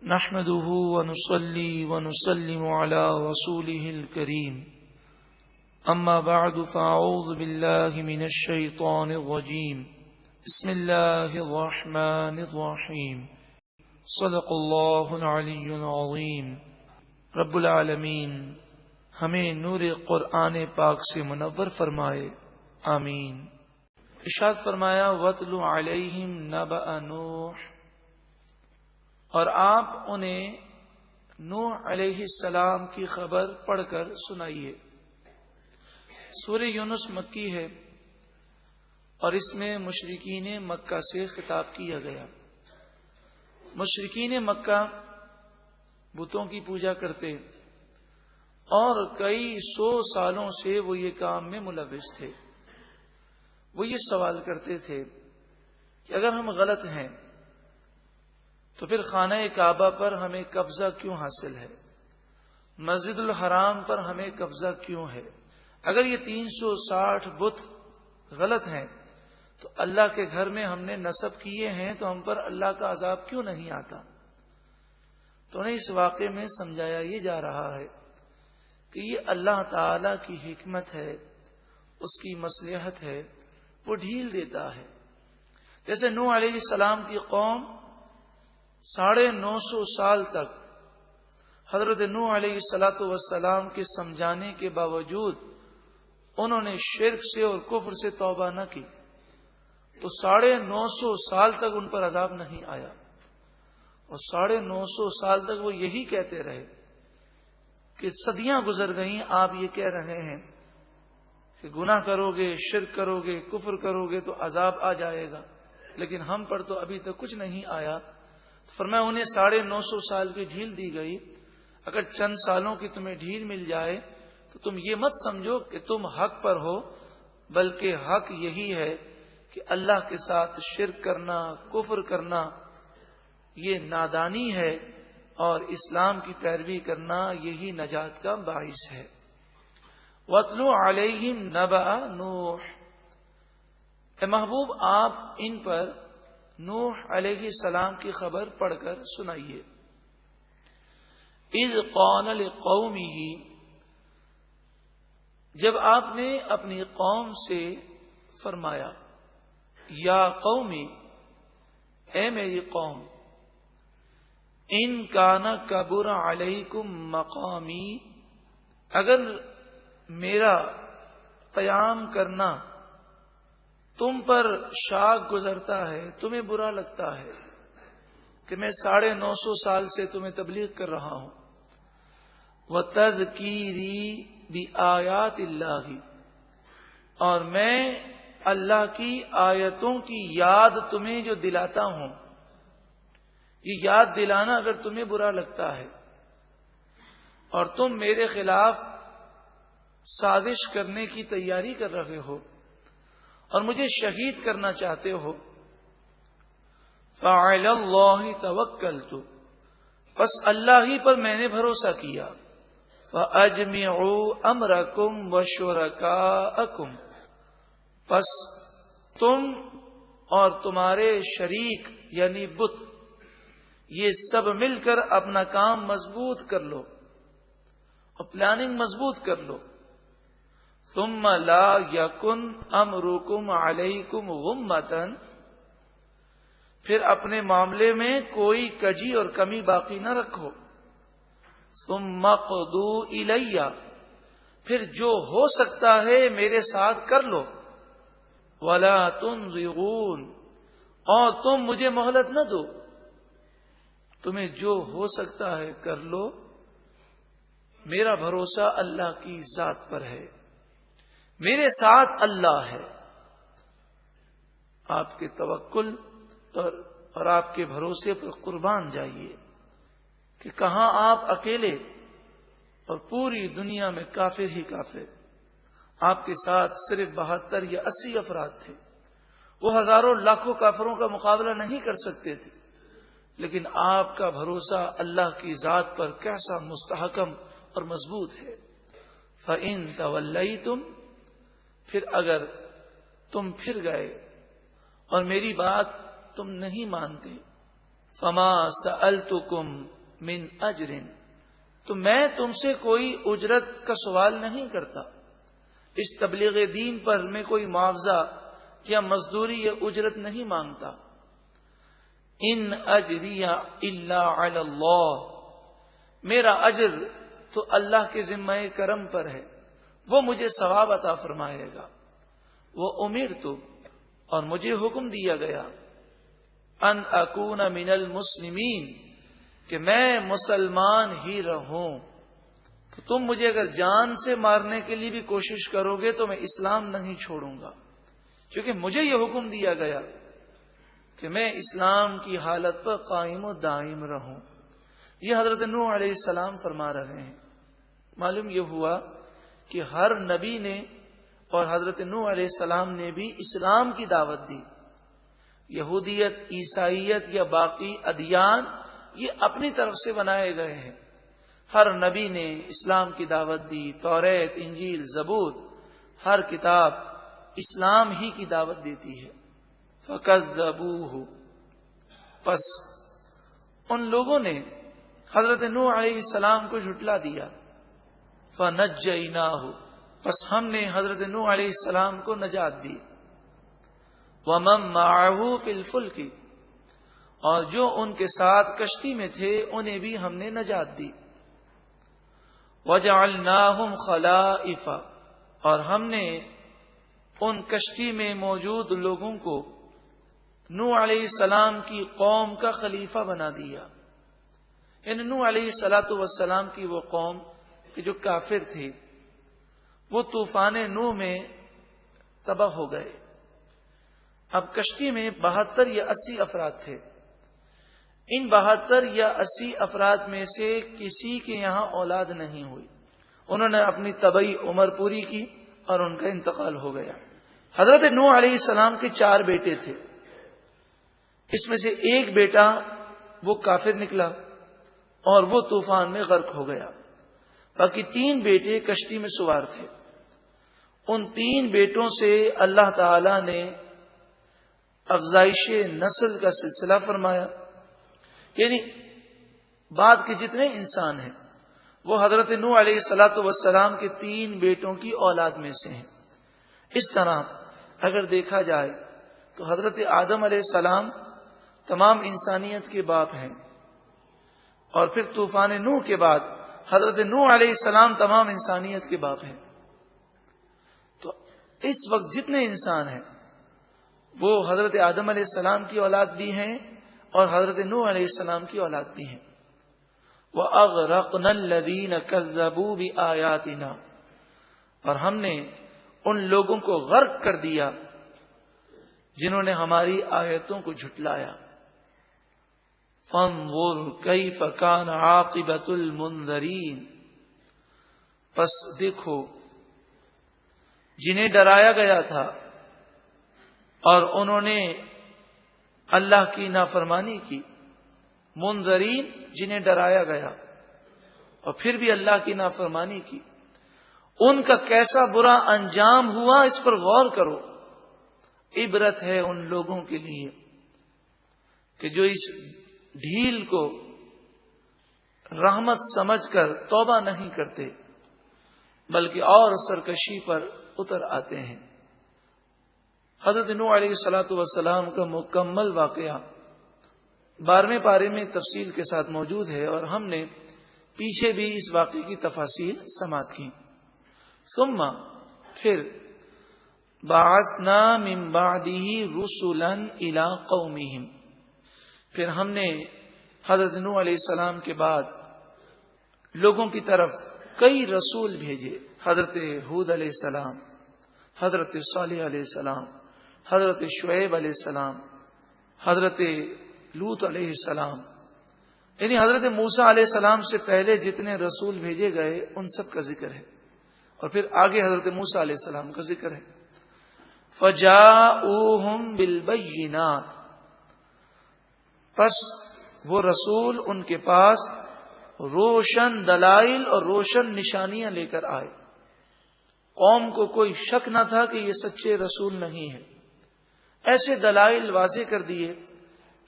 نحمده ونصلي ونسلم على رسوله الكريم أما بعد فأعوذ بالله من الشيطان الرجيم بسم الله الرحمن الرحيم صدق الله العلي العظيم رب العالمین ہمیں نور قرآن پاک سے منور فرمائے، آمین۔ ارشاد فرمایا وَاتْلُ عَلَيْهِمْ نَبَأَ نُوحٍ، اور آپ انہیں نوح علیہ السلام کی خبر پڑھ کر سنائیے۔ سورہ یونس مکی ہے اور اس میں مشرکین مکہ سے خطاب کیا گیا۔ مشرکین مکہ بتوں کی پوجا کرتے اور کئی سو سالوں سے وہ یہ کام میں ملوث تھے۔ وہ یہ سوال کرتے تھے کہ اگر ہم غلط ہیں تو پھر خانہ کعبہ پر ہمیں قبضہ کیوں حاصل ہے، مسجد الحرام پر ہمیں قبضہ کیوں ہے؟ اگر یہ 360 بت غلط ہیں تو اللہ کے گھر میں ہم نے نصب کیے ہیں تو ہم پر اللہ کا عذاب کیوں نہیں آتا؟ تو انہیں اس واقعے میں سمجھایا یہ جا رہا ہے کہ یہ اللہ تعالی کی حکمت ہے، اس کی مصلحت ہے، وہ ڈھیل دیتا ہے۔ جیسے نوح علیہ السلام کی قوم 950 سال تک حضرت نوح علیہ السلام کے سمجھانے کے باوجود انہوں نے شرک سے اور کفر سے توبہ نہ کی تو 950 سال تک ان پر عذاب نہیں آیا، اور 950 سال تک وہ یہی کہتے رہے کہ صدیاں گزر گئیں، آپ یہ کہہ رہے ہیں کہ گناہ کرو گے، شرک کرو گے، کفر کرو گے تو عذاب آ جائے گا، لیکن ہم پر تو ابھی تک کچھ نہیں آیا۔ فرمایا انہیں 950 سال کی ڈھیل دی گئی۔ اگر چند سالوں کی تمہیں ڈھیل مل جائے تو تم یہ مت سمجھو کہ تم حق پر ہو، بلکہ حق یہی ہے کہ اللہ کے ساتھ شرک کرنا، کفر کرنا یہ نادانی ہے، اور اسلام کی پیروی کرنا یہی نجات کا باعث ہے۔ وَاتْلُ عَلَيْهِمْ نَبَأَ نُوحٍ، اے محبوب آپ ان پر نوح علیہ السلام کی خبر پڑھ کر سنائیے۔ اذ قال لقومہ، جب آپ نے اپنی قوم سے فرمایا، یا قومی، اے میری قوم، ان کان کبر علیکم مقامی، اگر میرا قیام کرنا تم پر شاق گزرتا ہے، تمہیں برا لگتا ہے کہ میں 950 سال سے تمہیں تبلیغ کر رہا ہوں، وَتَذْكِيرِي بِآيَاتِ اللَّهِ، اور میں اللہ کی آیتوں کی یاد تمہیں جو دلاتا ہوں، یہ یاد دلانا اگر تمہیں برا لگتا ہے اور تم میرے خلاف سازش کرنے کی تیاری کر رہے ہو اور مجھے شہید کرنا چاہتے ہو، فَعَلَى اللَّهِ تَوَكَّلْتُ، پس اللہ ہی پر میں نے بھروسہ کیا، فَأَجْمِعُوا أَمْرَكُمْ وَشُرَكَاءَكُمْ، پس تم اور تمہارے شریک یعنی بت یہ سب مل کر اپنا کام مضبوط کر لو اور پلاننگ مضبوط کر لو، ثم لا یکن امرکم علیکم غمۃ، پھر اپنے معاملے میں کوئی کجی اور کمی باقی نہ رکھو، ثم قضوا الی، پھر جو ہو سکتا ہے میرے ساتھ کر لو، ولا تنظرون، اور تم مجھے مہلت نہ دو، تمہیں جو ہو سکتا ہے کر لو، میرا بھروسہ اللہ کی ذات پر ہے، میرے ساتھ اللہ ہے۔ آپ کے توکل اور آپ کے بھروسے پر قربان جائیے کہ کہاں آپ اکیلے اور پوری دنیا میں کافر ہی کافر، آپ کے ساتھ صرف 72 یا 80 افراد تھے، وہ ہزاروں لاکھوں کافروں کا مقابلہ نہیں کر سکتے تھے، لیکن آپ کا بھروسہ اللہ کی ذات پر کیسا مستحکم اور مضبوط ہے۔ فَإِن تَوَلَّيْتُمْ، پھر اگر تم پھر گئے اور میری بات تم نہیں مانتے، فما سألتکم من اجر، تو میں تم سے کوئی اجرت کا سوال نہیں کرتا، اس تبلیغ دین پر میں کوئی معاوضہ یا مزدوری یا اجرت نہیں مانگتا۔ ان اجری الا علی اللہ، میرا اجر تو اللہ کے ذمہ کرم پر ہے، وہ مجھے ثواب عطا فرمائے گا۔ وہ امرت، اور مجھے حکم دیا گیا، ان اکون من المسلمین، کہ میں مسلمان ہی رہوں۔ تو تم مجھے اگر جان سے مارنے کے لیے بھی کوشش کرو گے تو میں اسلام نہیں چھوڑوں گا، کیونکہ مجھے یہ حکم دیا گیا کہ میں اسلام کی حالت پر قائم و دائم رہوں۔ یہ حضرت نوح علیہ السلام فرما رہے ہیں۔ معلوم یہ ہوا کہ ہر نبی نے اور حضرت نوح علیہ السلام نے بھی اسلام کی دعوت دی۔ یہودیت، عیسائیت یا باقی ادیان یہ اپنی طرف سے بنائے گئے ہیں۔ ہر نبی نے اسلام کی دعوت دی، توریت، انجیل، زبور، ہر کتاب اسلام ہی کی دعوت دیتی ہے۔ فَكَذَّبُوهُ، پس ان لوگوں نے حضرت نوح علیہ السلام کو جھٹلا دیا۔ فَنَجَّيْنَاهُ، پس ہم نے حضرت نوح علیہ السلام کو نجات دی۔ وَمَن مَّعَهُ فِي الْفُلْكِ، اور جو ان کے ساتھ کشتی میں تھے انہیں بھی ہم نے نجات دی۔ وَجَعَلْنَاهُمْ خَلَائِفَ، اور ہم نے ان کشتی میں موجود لوگوں کو نوح علیہ السلام کی قوم کا خلیفہ بنا دیا۔ یعنی نوح علیہ السلام کی وہ قوم کہ جو کافر تھی، وہ طوفان نوح میں تباہ ہو گئے۔ اب کشتی میں 72 یا 80 افراد تھے۔ ان 72 یا 80 افراد میں سے کسی کے یہاں اولاد نہیں ہوئی۔ انہوں نے اپنی طبعی عمر پوری کی اور ان کا انتقال ہو گیا۔ حضرت نوح علیہ السلام کے 4 بیٹے تھے۔ اس میں سے ایک بیٹا وہ کافر نکلا اور وہ طوفان میں غرق ہو گیا۔ باقی 3 بیٹے کشتی میں سوار تھے۔ ان 3 بیٹوں سے اللہ تعالی نے افزائش نسل کا سلسلہ فرمایا، یعنی بعد کے جتنے انسان ہیں وہ حضرت نوح علیہ السلام کے 3 بیٹوں کی اولاد میں سے ہیں۔ اس طرح اگر دیکھا جائے تو حضرت آدم علیہ السلام تمام انسانیت کے باپ ہیں، اور پھر طوفان نوح کے بعد حضرت نوح علیہ السلام تمام انسانیت کے باپ ہیں۔ تو اس وقت جتنے انسان ہیں وہ حضرت آدم علیہ السلام کی اولاد بھی ہیں اور حضرت نوح علیہ السلام کی اولاد بھی ہیں۔ وَأَغْرَقْنَا الَّذِينَ كَذَّبُوا بِآيَاتِنَا، اور ہم نے ان لوگوں کو غرق کر دیا جنہوں نے ہماری آیتوں کو جھٹلایا۔ فَانظُرْ كَيْفَ كَانَ عَاقِبَةُ الْمُنذَرِينَ، پس دیکھو جنہیں ڈرایا گیا تھا اور انہوں نے اللہ کی نافرمانی کی، منذرین جنہیں ڈرایا گیا اور پھر بھی اللہ کی نافرمانی کی، ان کا کیسا برا انجام ہوا، اس پر غور کرو۔ عبرت ہے ان لوگوں کے لیے کہ جو اس ڈھیل کو رحمت سمجھ کر توبہ نہیں کرتے بلکہ اور سرکشی پر اتر آتے ہیں۔ حضرت نوح علیہ السلام کا مکمل واقعہ 12ویں پارے میں تفصیل کے ساتھ موجود ہے، اور ہم نے پیچھے بھی اس واقعے کی تفاصیل سماعت کی۔ ثم پھر بعثنا من بعده رسلا الى قومهم، پھر ہم نے حضرت نوح علیہ السلام کے بعد لوگوں کی طرف کئی رسول بھیجے۔ حضرت ہود علیہ السلام، حضرت صالح علیہ السلام، حضرت شعیب علیہ السلام، حضرت لوط علیہ السلام، یعنی حضرت موسیٰ علیہ السلام سے پہلے جتنے رسول بھیجے گئے ان سب کا ذکر ہے، اور پھر آگے حضرت موسیٰ علیہ السلام کا ذکر ہے۔ فَجَاءُوهُمْ بِالْبَيِّنَاتِ، پس وہ رسول ان کے پاس روشن دلائل اور روشن نشانیاں لے کر آئے۔ قوم کو کوئی شک نہ تھا کہ یہ سچے رسول نہیں ہیں۔ ایسے دلائل واضح کر دیے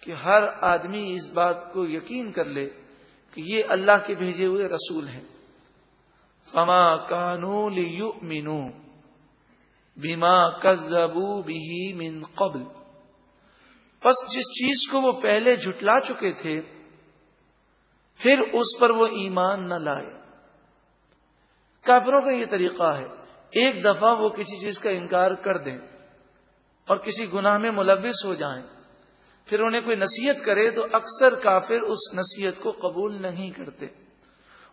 کہ ہر آدمی اس بات کو یقین کر لے کہ یہ اللہ کے بھیجے ہوئے رسول ہیں. فما كانوا ليؤمنوا بما كذبوا به من قبل، پس جس چیز کو وہ پہلے جھٹلا چکے تھے پھر اس پر وہ ایمان نہ لائے. کافروں کا یہ طریقہ ہے، ایک دفعہ وہ کسی چیز کا انکار کر دیں اور کسی گناہ میں ملوث ہو جائیں، پھر انہیں کوئی نصیحت کرے تو اکثر کافر اس نصیحت کو قبول نہیں کرتے.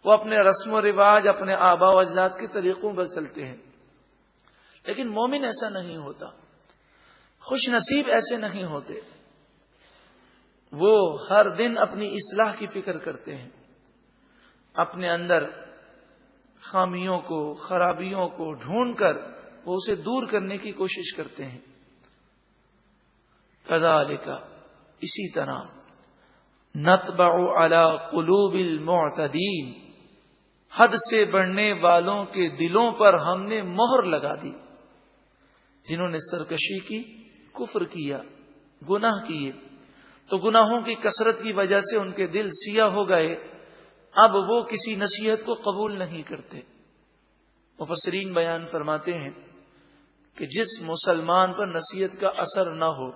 وہ اپنے رسم و رواج، اپنے آباء و اجداد کے طریقوں پر چلتے ہیں. لیکن مومن ایسا نہیں ہوتا، خوش نصیب ایسے نہیں ہوتے. وہ ہر دن اپنی اصلاح کی فکر کرتے ہیں، اپنے اندر خامیوں کو، خرابیوں کو ڈھونڈ کر وہ اسے دور کرنے کی کوشش کرتے ہیں. کذالک، اسی طرح، نطبع علی قلوب المعتدین، حد سے بڑھنے والوں کے دلوں پر ہم نے مہر لگا دی. جنہوں نے سرکشی کی، کفر کیا، گناہ کیے، تو گناہوں کی کثرت کی وجہ سے ان کے دل سیاہ ہو گئے. اب وہ کسی نصیحت کو قبول نہیں کرتے. مفسرین بیان فرماتے ہیں کہ جس مسلمان پر نصیحت کا اثر نہ ہو،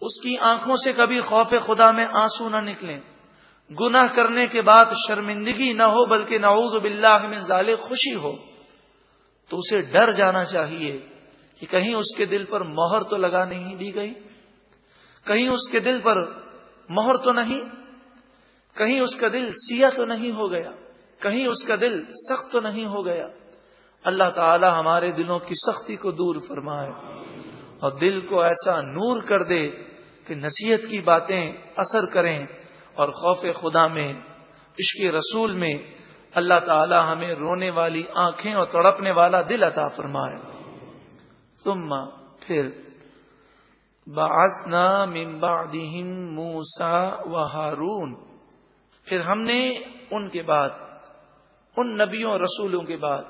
اس کی آنکھوں سے کبھی خوف خدا میں آنسو نہ نکلیں، گناہ کرنے کے بعد شرمندگی نہ ہو بلکہ نعوذ باللہ من ذالک خوشی ہو، تو اسے ڈر جانا چاہیے کہ کہیں اس کے دل پر مہر تو لگا نہیں دی گئی، کہیں اس کے دل پر مہر تو نہیں، کہیں اس کا دل سیاہ تو نہیں ہو گیا، کہیں اس کا دل سخت تو نہیں ہو گیا. اللہ تعالی ہمارے دلوں کی سختی کو دور فرمائے اور دل کو ایسا نور کر دے کہ نصیحت کی باتیں اثر کریں، اور خوف خدا میں، عشق رسول میں اللہ تعالی ہمیں رونے والی آنکھیں اور تڑپنے والا دل عطا فرمائے. ثم، پھر، بعثنا من بعدہم موسیٰ و ہارون، پھر ہم نے ان کے بعد، ان نبیوں اور رسولوں کے بعد،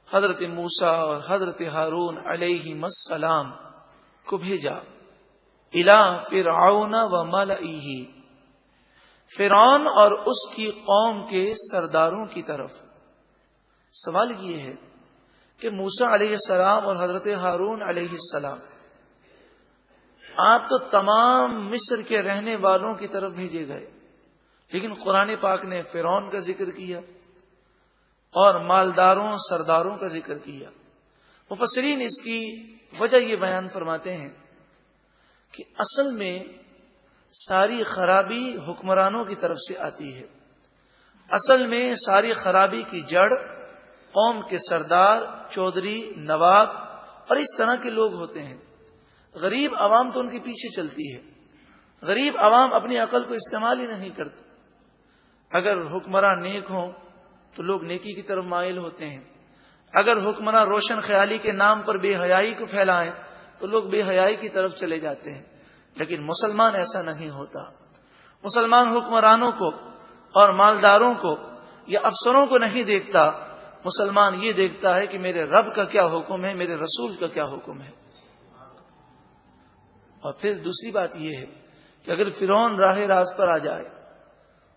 حضرت موسیٰ اور حضرت ہارون علیہم السلام کو بھیجا. الی فرعون و ملئہ، فرعون اور اس کی قوم کے سرداروں کی طرف. سوال یہ ہے کہ موسیٰ علیہ السلام اور حضرت ہارون علیہ السلام، آپ تو تمام مصر کے رہنے والوں کی طرف بھیجے گئے، لیکن قرآن پاک نے فرعون کا ذکر کیا اور مالداروں، سرداروں کا ذکر کیا. مفسرین اس کی وجہ یہ بیان فرماتے ہیں کہ اصل میں ساری خرابی حکمرانوں کی طرف سے آتی ہے. اصل میں ساری خرابی کی جڑ قوم کے سردار، چودھری، نواب اور اس طرح کے لوگ ہوتے ہیں. غریب عوام تو ان کے پیچھے چلتی ہے. غریب عوام اپنی عقل کو استعمال ہی نہیں کرتے. اگر حکمراں نیک ہوں تو لوگ نیکی کی طرف مائل ہوتے ہیں. اگر حکمراں روشن خیالی کے نام پر بے حیائی کو پھیلائیں تو لوگ بے حیائی کی طرف چلے جاتے ہیں. لیکن مسلمان ایسا نہیں ہوتا. مسلمان حکمرانوں کو اور مالداروں کو یا افسروں کو نہیں دیکھتا. مسلمان یہ دیکھتا ہے کہ میرے رب کا کیا حکم ہے، میرے رسول کا کیا حکم ہے. اور پھر دوسری بات یہ ہے کہ اگر فرعون راہ راست پر آ جائے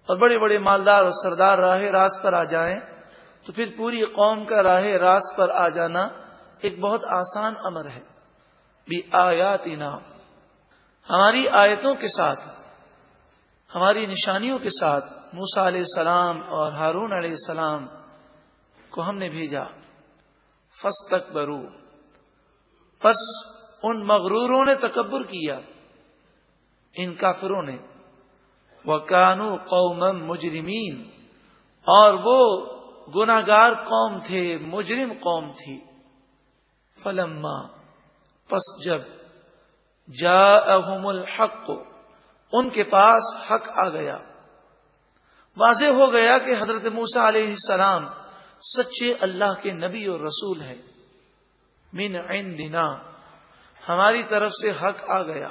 اور بڑے بڑے مالدار اور سردار راہ راست پر آ جائیں تو پھر پوری قوم کا راہ راست پر آ جانا ایک بہت آسان امر ہے. بِآیاتنا، ہماری آیتوں کے ساتھ، ہماری نشانیوں کے ساتھ موسیٰ علیہ السلام اور ہارون علیہ السلام کو ہم نے بھیجا. فاستکبروا، پس ان مغروروں نے تکبر کیا، ان کافروں نے. وَكَانُوا قَوْمًا مُجْرِمِينَ، اور وہ گناہگار قوم تھے، مجرم قوم تھی. فلما، پس جب، جاءہم الحق، ان کے پاس حق آ گیا، واضح ہو گیا کہ حضرت موسیٰ علیہ السلام سچے اللہ کے نبی اور رسول ہیں. من عندنا، ہماری طرف سے حق آ گیا.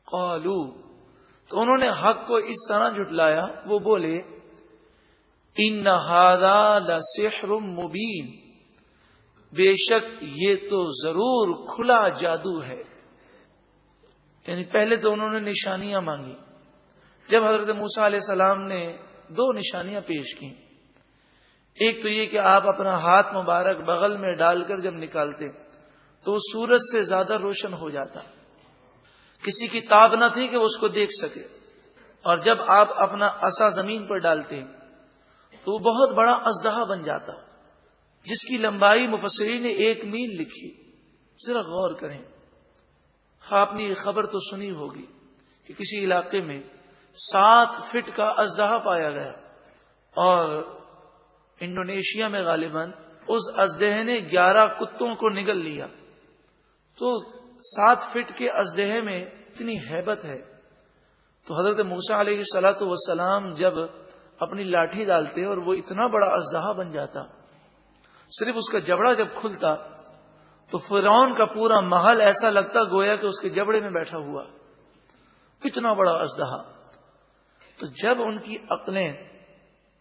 قالوا، تو انہوں نے حق کو اس طرح جھٹلایا، وہ بولے ان ھذا لسحر مبین، بے شک یہ تو ضرور کھلا جادو ہے. یعنی پہلے تو انہوں نے نشانیاں مانگی. جب حضرت موسیٰ علیہ السلام نے 2 نشانیاں پیش کی، ایک تو یہ کہ آپ اپنا ہاتھ مبارک بغل میں ڈال کر جب نکالتے تو سورج سے زیادہ روشن ہو جاتا، کسی کی تاب نہ تھی کہ وہ اس کو دیکھ سکے. اور جب آپ اپنا عصا زمین پر ڈالتے تو وہ بہت بڑا اژدہا بن جاتا، جس کی لمبائی مفسرین نے 1 میل لکھی. ذرا غور کریں، آپ نے یہ خبر تو سنی ہوگی کہ کسی علاقے میں 7 فٹ کا اژدہا پایا گیا، اور انڈونیشیا میں غالباً اس اژدہے نے 11 کتوں کو نگل لیا. تو 7 فٹ کے اژدہے میں اتنی ہیبت ہے. تو حضرت موسیٰ علیہ الصلوۃ والسلام جب اپنی لاٹھی ڈالتے اور وہ اتنا بڑا اژدہا بن جاتا، صرف اس کا جبڑا جب کھلتا تو فرعون کا پورا محل ایسا لگتا گویا کہ اس کے جبڑے میں بیٹھا ہوا، اتنا بڑا اژدہا. تو جب ان کی عقلیں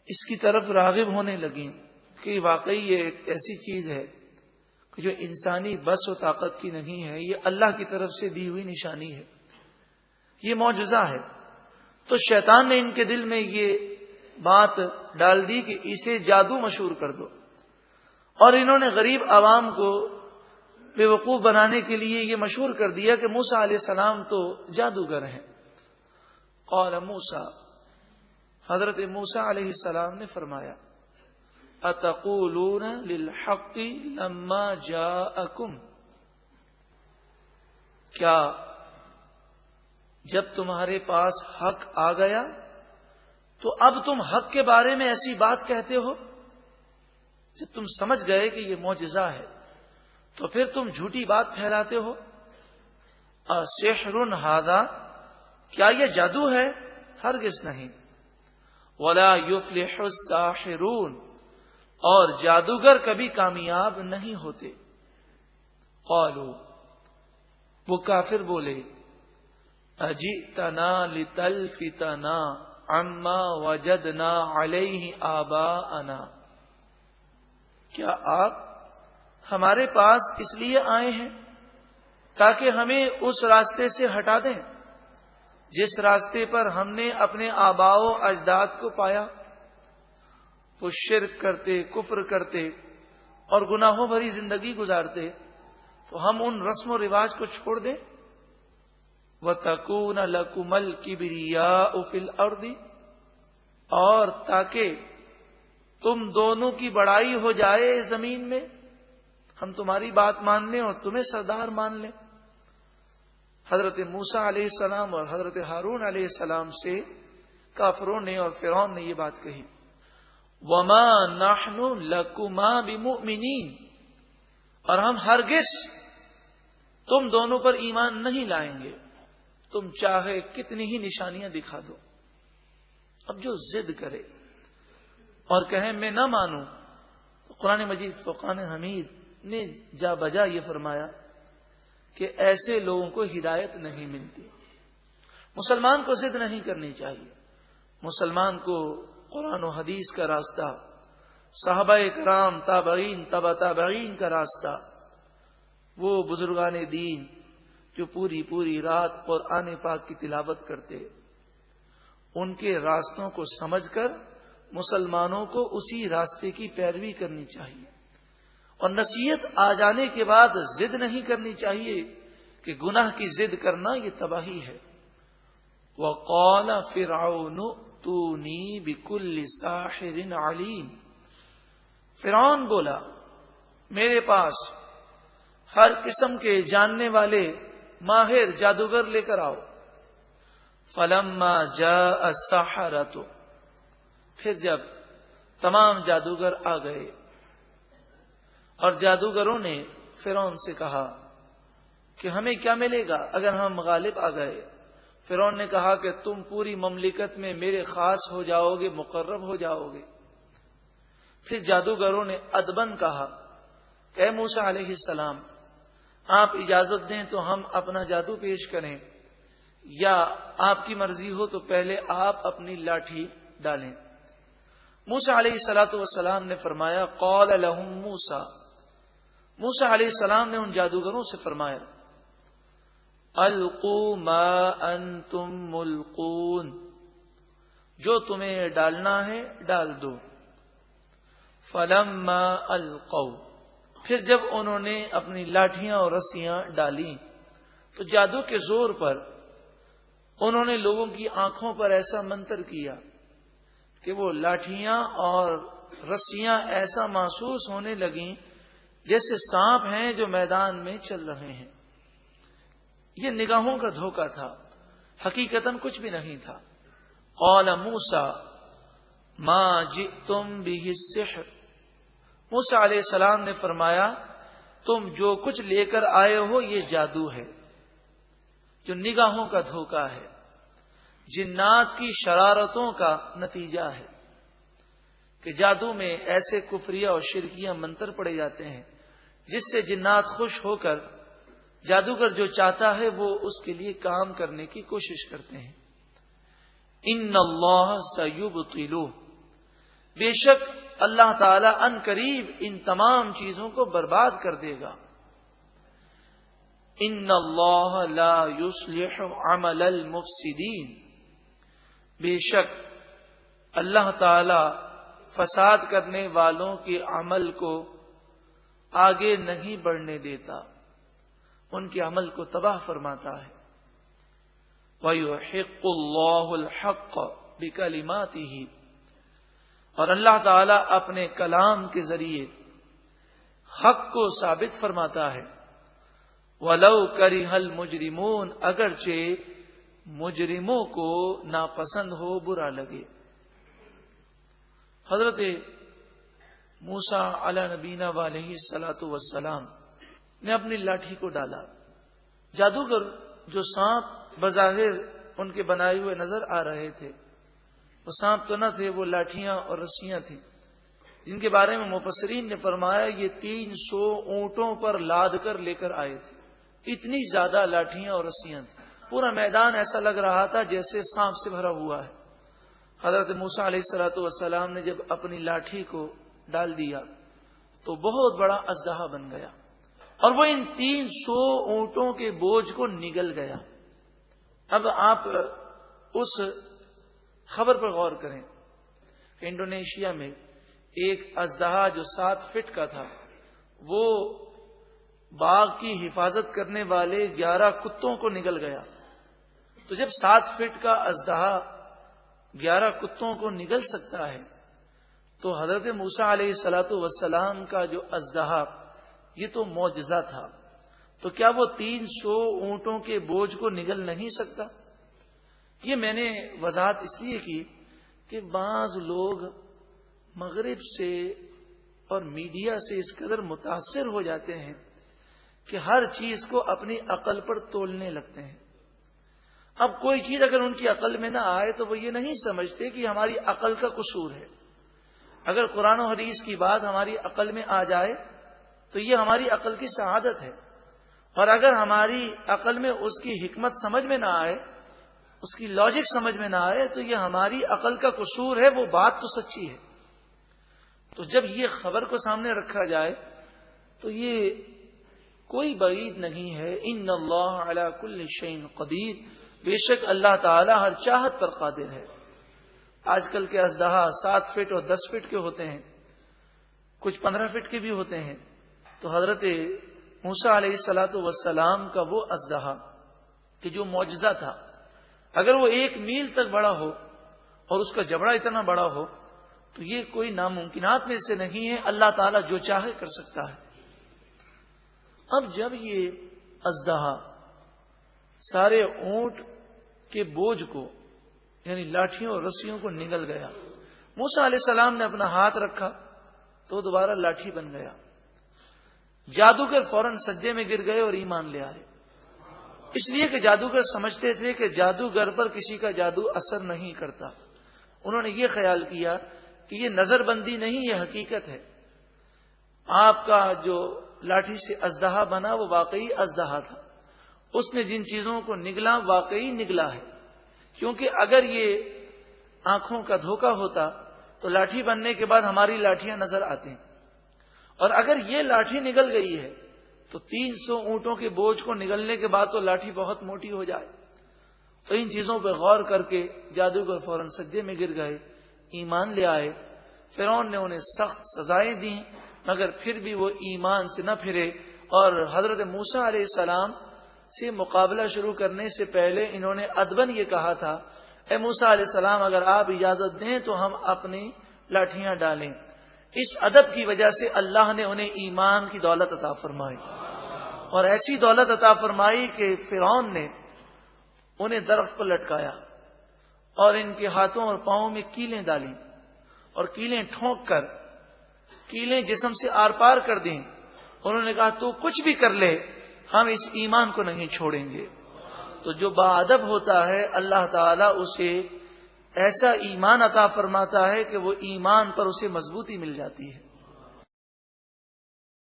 اس کی طرف راغب ہونے لگیں کہ واقعی یہ ایک ایسی چیز ہے کہ جو انسانی بس و طاقت کی نہیں ہے، یہ اللہ کی طرف سے دی ہوئی نشانی ہے، یہ معجزہ ہے، تو شیطان نے ان کے دل میں یہ بات ڈال دی کہ اسے جادو مشہور کر دو. اور انہوں نے غریب عوام کو بے وقوف بنانے کے لیے یہ مشہور کر دیا کہ موسیٰ علیہ السلام تو جادوگر ہیں. قال موسیٰ، حضرت موسیٰ علیہ السلام نے فرمایا، اتقولون للحق لما جاءکم، کیا جب تمہارے پاس حق آ گیا تو اب تم حق کے بارے میں ایسی بات کہتے ہو؟ جب تم سمجھ گئے کہ یہ معجزہ ہے تو پھر تم جھوٹی بات پھیلاتے ہو. اسحر ھذا، کیا یہ جادو ہے؟ ہرگز نہیں. ولا یفلح الساحرون، اور جادوگر کبھی کامیاب نہیں ہوتے. قالوا، وہ کافر بولے، اجئتنا لتلفتنا عما وجدنا علیہ آباءنا، کیا آپ ہمارے پاس اس لیے آئے ہیں تاکہ ہمیں اس راستے سے ہٹا دیں جس راستے پر ہم نے اپنے آباء و اجداد کو پایا؟ وہ شرک کرتے، کفر کرتے اور گناہوں بھری زندگی گزارتے، تو ہم ان رسم و رواج کو چھوڑ دیں؟ وَتَكُونَ لَكُمَ الْكِبْرِيَاءُ فِي الْأَرْضِ، اور تاکہ تم دونوں کی بڑائی ہو جائے زمین میں، ہم تمہاری بات مان لیں اور تمہیں سردار مان لیں. حضرت موسیٰ علیہ السلام اور حضرت ہارون علیہ السلام سے کافروں نے اور فرعون نے یہ بات کہی. وَمَا نَحْنُ لَكُمَا بِمُؤْمِنِينَ، اور ہم ہرگز تم دونوں پر ایمان نہیں لائیں گے، تم چاہے کتنی ہی نشانیاں دکھا دو. اب جو ضد کرے اور کہے میں نہ مانوں، تو قرآن مجید فرقان حمید نے جا بجا یہ فرمایا کہ ایسے لوگوں کو ہدایت نہیں ملتی. مسلمان کو ضد نہیں کرنی چاہیے. مسلمان کو قرآن و حدیث کا راستہ، صحابہ کرام، تابعین، تبع تابعین کا راستہ، وہ بزرگان دین جو پوری رات قرآن پاک کی تلاوت کرتے، ان کے راستوں کو سمجھ کر مسلمانوں کو اسی راستے کی پیروی کرنی چاہیے. اور نصیحت آ جانے کے بعد ضد نہیں کرنی چاہیے کہ گناہ کی ضد کرنا یہ تباہی ہے. وَقَالَ فِرْعَوْنُ ائْتُونِي بِكُلِّ سَاحِرٍ عَلِيمٍ، فرعون بولا میرے پاس ہر قسم کے جاننے والے ماہر جادوگر لے کر آؤ. فَلَمَّا جَاءَ السَّحَرَةُ، پھر جب تمام جادوگر آ گئے اور جادوگروں نے فرعون سے کہا کہ ہمیں کیا ملے گا اگر ہم غالب آ گئے. فرعون نے کہا کہ تم پوری مملکت میں میرے خاص ہو جاؤ گے، مقرب ہو جاؤ گے. پھر جادوگروں نے ادبن کہا کہ اے موسیٰ علیہ السلام، آپ اجازت دیں تو ہم اپنا جادو پیش کریں، یا آپ کی مرضی ہو تو پہلے آپ اپنی لاٹھی ڈالیں. موسیٰ علیہ الصلوۃ والسلام نے فرمایا، قال لهم موسیٰ، موسیٰ علیہ السلام نے ان جادوگروں سے فرمایا، القوا ما انتم ملقون، جو تمہیں ڈالنا ہے ڈال دو. فلما القوا، پھر جب انہوں نے اپنی لاٹھیاں اور رسیاں ڈالیں تو جادو کے زور پر انہوں نے لوگوں کی آنکھوں پر ایسا منتر کیا کہ وہ لاٹھیاں اور رسیاں ایسا محسوس ہونے لگیں جیسے سانپ ہیں جو میدان میں چل رہے ہیں. یہ نگاہوں کا دھوکہ تھا، حقیقتاً کچھ بھی نہیں تھا. قال موسیٰ ما جئتم بہ السحر، موسیٰ علیہ السلام نے فرمایا تم جو کچھ لے کر آئے ہو یہ جادو ہے، جو نگاہوں کا دھوکہ ہے، جنات کی شرارتوں کا نتیجہ ہے. کہ جادو میں ایسے کفریہ اور شرکیہ منتر پڑے جاتے ہیں جس سے جنات خوش ہو کر جادوگر جو چاہتا ہے وہ اس کے لیے کام کرنے کی کوشش کرتے ہیں. ان اللہ سیبطلہ، بے شک اللہ تعالی ان قریب ان تمام چیزوں کو برباد کر دے گا. ان اللہ لا یصلح عمل المفسدین، بے شک اللہ تعالی فساد کرنے والوں کے عمل کو آگے نہیں بڑھنے دیتا، ان کے عمل کو تباہ فرماتا ہے. وَيُحِقُّ اللَّهُ الْحَقَّ بِكَلِمَاتِهِ، اور اللہ تعالی اپنے کلام کے ذریعے حق کو ثابت فرماتا ہے. وَلَوْ كَرِهَ الْمُجْرِمُونَ، اگرچہ مجرموں کو ناپسند ہو، برا لگے. حضرت موسیٰ علی نبینا علیہ الصلاۃ والسلام نے اپنی لاٹھی کو ڈالا. جادوگر جو سانپ بظاہر ان کے بنائے ہوئے نظر آ رہے تھے، وہ سانپ تو نہ تھے، وہ لاٹھیاں اور رسیاں تھیں، جن کے بارے میں مفسرین نے فرمایا یہ 300 اونٹوں پر لاد کر لے کر آئے تھے. اتنی زیادہ لاٹھیاں اور رسیاں تھیں، پورا میدان ایسا لگ رہا تھا جیسے سانپ سے بھرا ہوا ہے. حضرت موسیٰ علیہ الصلوۃ والسلام نے جب اپنی لاٹھی کو ڈال دیا تو بہت بڑا اژدہا بن گیا اور وہ ان 300 اونٹوں کے بوجھ کو نگل گیا. اب آپ اس خبر پر غور کریں کہ انڈونیشیا میں ایک اژدہا جو 7 فٹ کا تھا وہ باغ کی حفاظت کرنے والے 11 کتوں کو نگل گیا. تو جب 7 فٹ کا اژدہا 11 کتوں کو نگل سکتا ہے تو حضرت موسیٰ علیہ الصلوۃ والسلام کا جو اژدہا یہ تو معجزہ تھا، تو کیا وہ 300 اونٹوں کے بوجھ کو نگل نہیں سکتا؟ یہ میں نے وضاحت اس لیے کی کہ بعض لوگ مغرب سے اور میڈیا سے اس قدر متاثر ہو جاتے ہیں کہ ہر چیز کو اپنی عقل پر تولنے لگتے ہیں. اب کوئی چیز اگر ان کی عقل میں نہ آئے تو وہ یہ نہیں سمجھتے کہ ہماری عقل کا قصور ہے. اگر قرآن و حدیث کی بات ہماری عقل میں آ جائے تو یہ ہماری عقل کی سعادت ہے، اور اگر ہماری عقل میں اس کی حکمت سمجھ میں نہ آئے، اس کی لاجک سمجھ میں نہ آئے تو یہ ہماری عقل کا قصور ہے. وہ بات تو سچی ہے. تو جب یہ خبر کو سامنے رکھا جائے تو یہ کوئی بعید نہیں ہے. ان اللہ علی کل شیء قدیر، بے شک اللہ تعالی ہر چاہت پر قادر ہے. آج کل کے اژدہا 7 فٹ اور 10 فٹ کے ہوتے ہیں، کچھ 15 فٹ کے بھی ہوتے ہیں. تو حضرت موسیٰ علیہ الصلوۃ والسلام کا وہ اژدہا کہ جو معجزہ تھا، اگر وہ 1 میل تک بڑا ہو اور اس کا جبڑا اتنا بڑا ہو تو یہ کوئی ناممکنات میں سے نہیں ہے. اللہ تعالیٰ جو چاہے کر سکتا ہے. اب جب یہ اژدہا سارے اونٹ کے بوجھ کو یعنی لاٹھیوں اور رسیوں کو نگل گیا، موسیٰ علیہ السلام نے اپنا ہاتھ رکھا تو دوبارہ لاٹھی بن گیا. جادوگر فوراً سجدے میں گر گئے اور ایمان لے آئے، اس لیے کہ جادوگر سمجھتے تھے کہ جادوگر پر کسی کا جادو اثر نہیں کرتا. انہوں نے یہ خیال کیا کہ یہ نظر بندی نہیں، یہ حقیقت ہے. آپ کا جو لاٹھی سے اژدہا بنا وہ واقعی اژدہا تھا، اس نے جن چیزوں کو نگلا واقعی نگلا ہے. کیونکہ اگر یہ آنکھوں کا دھوکہ ہوتا تو لاٹھی بننے کے بعد ہماری لاٹھیاں نظر آتی ہیں، اور اگر یہ لاٹھی نگل گئی ہے تو 300 اونٹوں کے بوجھ کو نگلنے کے بعد تو لاٹھی بہت موٹی ہو جائے. تو ان چیزوں پہ غور کر کے جادوگر فوراً سجدے میں گر گئے, ایمان لے آئے. فرعون نے انہیں سخت سزائیں دیں مگر پھر بھی وہ ایمان سے نہ پھرے, اور حضرت موسیٰ علیہ السلام سے مقابلہ شروع کرنے سے پہلے انہوں نے ادباً یہ کہا تھا, اے موسیٰ علیہ السلام اگر آپ اجازت دیں تو ہم اپنی لاٹھیاں ڈالیں. اس ادب کی وجہ سے اللہ نے انہیں ایمان کی دولت عطا فرمائی, اور ایسی دولت عطا فرمائی کہ فرعون نے انہیں درخت پر لٹکایا اور ان کے ہاتھوں اور پاؤں میں کیلیں ڈالی, اور کیلیں ٹھونک کر کیلیں جسم سے آر پار کر دیں. انہوں نے کہا تو کچھ بھی کر لے ہم اس ایمان کو نہیں چھوڑیں گے. تو جو باادب ہوتا ہے اللہ تعالیٰ اسے ایسا ایمان عطا فرماتا ہے کہ وہ ایمان پر اسے مضبوطی مل جاتی ہے.